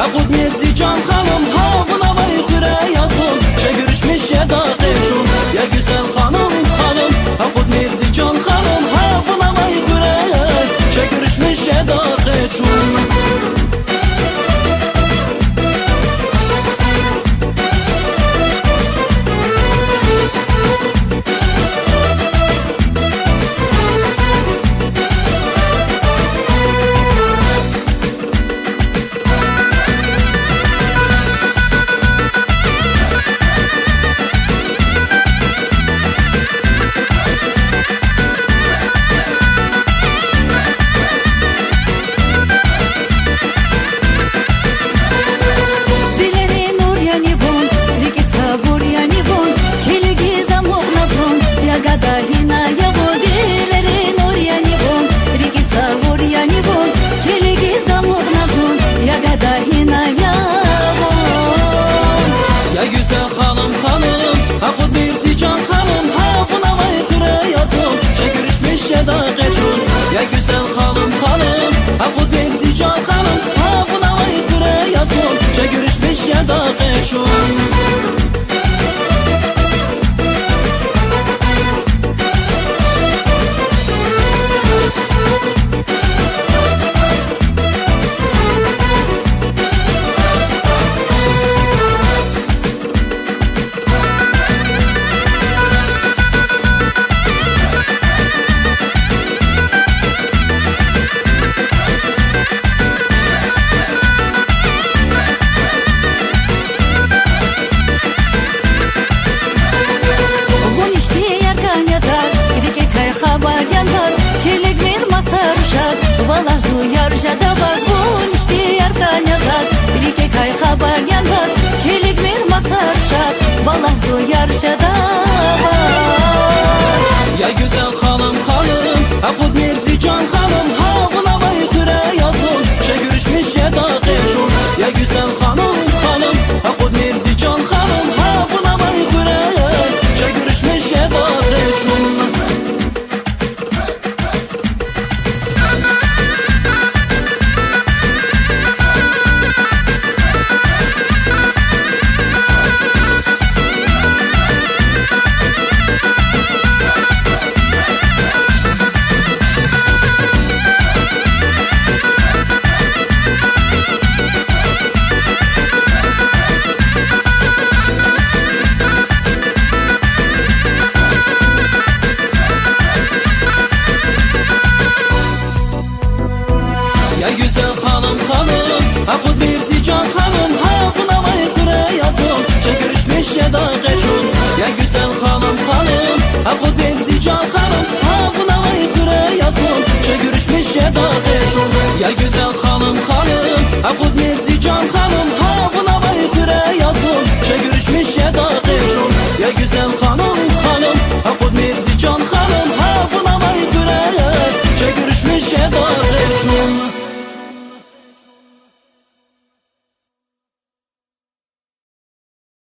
خود میرزی جان خانم ها و نوای خوره یاسون چه گرشمش یه داغشون یا güzel خانم خود میرزی جان خانم ها و نوای خوره چه گرشمش یه داغشون Ya güzel hanım ha خود میرزی جان خانم ها و نوای خوره یاسون چه گرشمش یه داغشون Вала зуяр жадабаз бун ихтияр канязат Билике кай хабар янбаз Келик мир масар шат Вала зуяр жадабаз Ya güzel hanım خود میرزی جان خانم ها و نوای خوره یاسون چه گرشمش یه داغشون Ya güzel hanım خود میرزی جان خانم ها و نوای خوره چه گرشمش یه داغشون Ya güzel hanım خود میرزی جان خانم ها و نوای خوره یاسون چه گرشمش یه داغشون Ya güzel hanım خود میرزی جان خانم ها و نوای خوره یاسون چه گرشمش یه داغشون Ya güzel hanım خود میرزی جان خانم